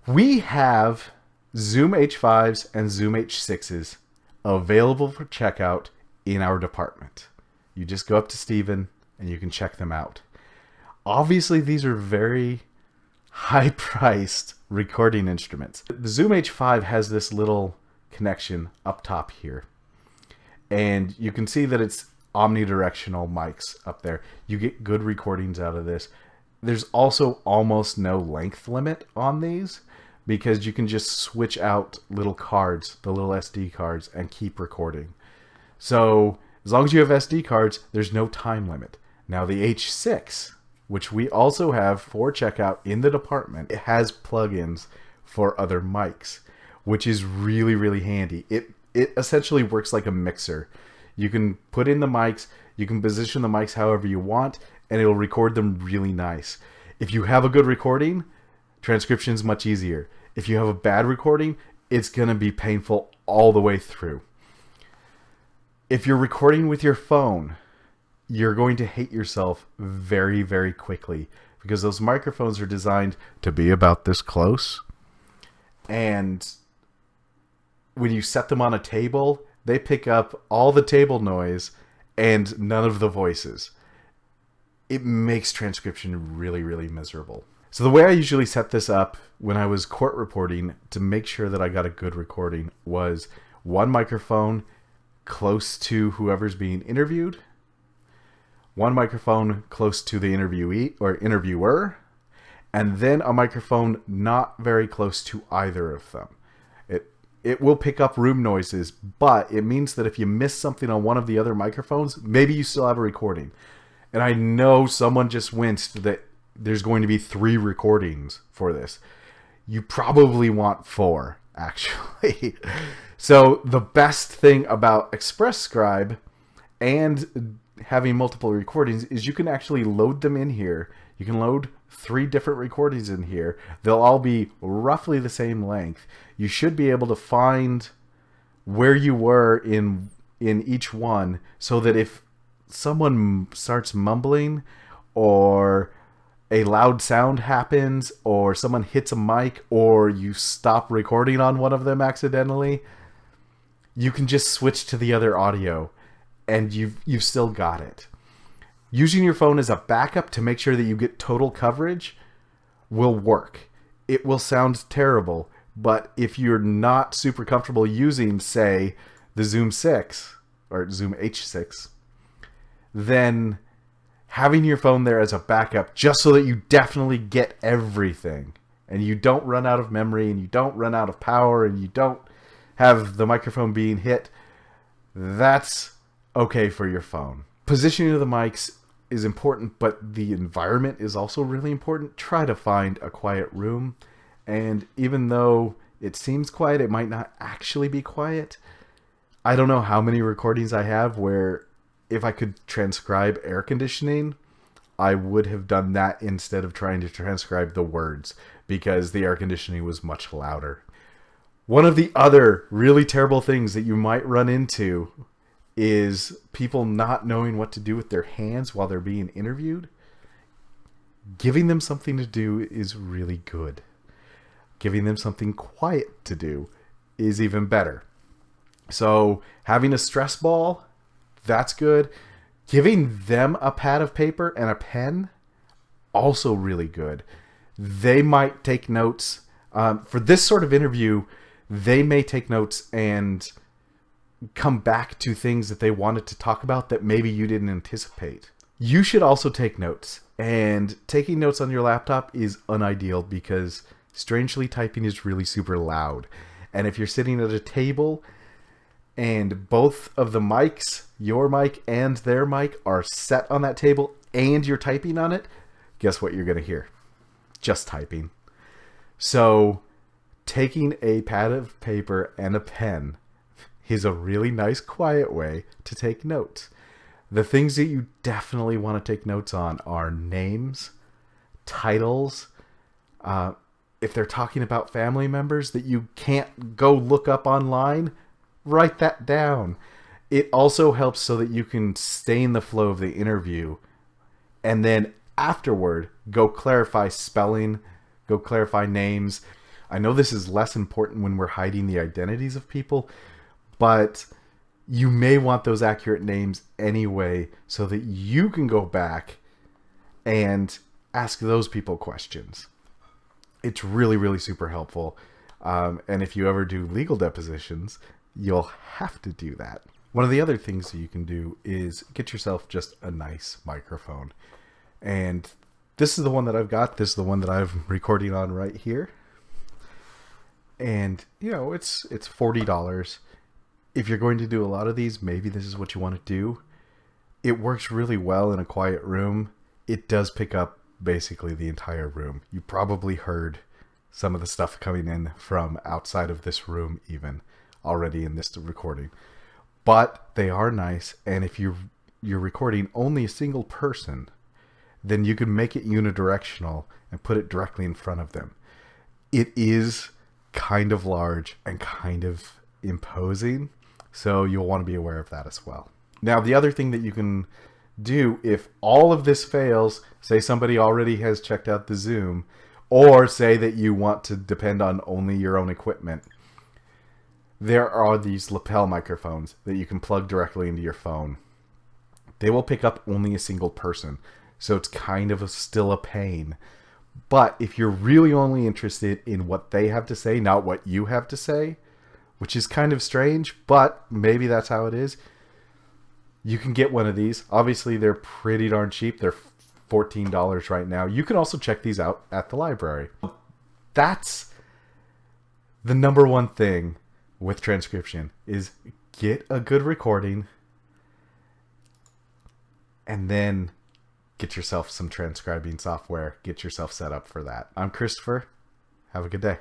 We have Zoom H5s and Zoom H6s available for checkout in our department. You just go up to Steven and you can check them out. Obviously, these are very high-priced recording instruments. The Zoom H5 has this little connection up top here. And you can see that it's omnidirectional mics up there. You get good recordings out of this. There's also almost no length limit on these because you can just switch out little cards, the little SD cards, and keep recording. So as long as you have SD cards, there's no time limit. Now the H6, which we also have for checkout in the department, it has plugins for other mics, which is really, really handy. It essentially works like a mixer. You can put in the mics, you can position the mics however you want, and it'll record them really nice. If you have a good recording, transcription is much easier. If you have a bad recording, it's going to be painful all the way through. If you're recording with your phone, you're going to hate yourself very, very quickly because those microphones are designed to be about this close. And when you set them on a table, they pick up all the table noise and none of the voices. It makes transcription really, really miserable. So the way I usually set this up when I was court reporting to make sure that I got a good recording was one microphone close to whoever's being interviewed, one microphone close to the interviewee or interviewer, and then a microphone not very close to either of them. It will pick up room noises, but it means that if you miss something on one of the other microphones, maybe you still have a recording. And I know someone just winced that there's going to be 3 recordings for this. You probably want 4, actually. So the best thing about ExpressScribe and having multiple recordings is you can actually load them in here. You can load 3 different recordings in here. They'll all be roughly the same length. You should be able to find where you were in each one so that if someone starts mumbling or a loud sound happens or someone hits a mic or you stop recording on one of them accidentally, you can just switch to the other audio and you've still got it. Using your phone as a backup to make sure that you get total coverage will work. It will sound terrible, but if you're not super comfortable using, say, the Zoom 6 or Zoom H6, then having your phone there as a backup just so that you definitely get everything and you don't run out of memory and you don't run out of power and you don't have the microphone being hit, that's okay for your phone. Positioning of the mics is important, but the environment is also really important. Try to find a quiet room, and even though it seems quiet, it might not actually be quiet. I don't know how many recordings I have where if I could transcribe air conditioning, I would have done that instead of trying to transcribe the words because the air conditioning was much louder. One of the other really terrible things that you might run into is people not knowing what to do with their hands while they're being interviewed. Giving them something to do is really good. Giving them something quiet to do is even better. So having a stress ball, that's good. Giving them a pad of paper and a pen, also really good. They might take notes. For this sort of interview, they may take notes and come back to things that they wanted to talk about that maybe you didn't anticipate. You should also take notes. And taking notes on your laptop is unideal because strangely typing is really super loud. And if you're sitting at a table and both of the mics, your mic and their mic, are set on that table and you're typing on it, guess what you're going to hear? Just typing. So taking a pad of paper and a pen is a really nice quiet way to take notes. The things that you definitely want to take notes on are names, titles, if they're talking about family members that you can't go look up online, write that down. It also helps so that you can stay in the flow of the interview and then afterward go clarify spelling, go clarify names. I know this is less important when we're hiding the identities of people, but you may want those accurate names anyway so that you can go back and ask those people questions. It's really, really super helpful. And if you ever do legal depositions, you'll have to do that. One of the other things that you can do is get yourself just a nice microphone. And this is the one that I've got. This is the one that I'm recording on right here. And, you know, it's $40. If you're going to do a lot of these, maybe this is what you want to do. It works really well in a quiet room. It does pick up basically the entire room. You probably heard some of the stuff coming in from outside of this room even already in this recording. But they are nice, and if you're recording only a single person, then you can make it unidirectional and put it directly in front of them. It is kind of large and kind of imposing, so you'll want to be aware of that as well. Now, the other thing that you can do if all of this fails, say somebody already has checked out the Zoom, or say that you want to depend on only your own equipment, there are these lapel microphones that you can plug directly into your phone. They will pick up only a single person, so it's kind of still a pain. But if you're really only interested in what they have to say, not what you have to say, which is kind of strange, but maybe that's how it is, you can get one of these. Obviously, they're pretty darn cheap. They're $14 right now. You can also check these out at the library. That's the number one thing with transcription, is get a good recording and then get yourself some transcribing software. Get yourself set up for that. I'm Christopher. Have a good day.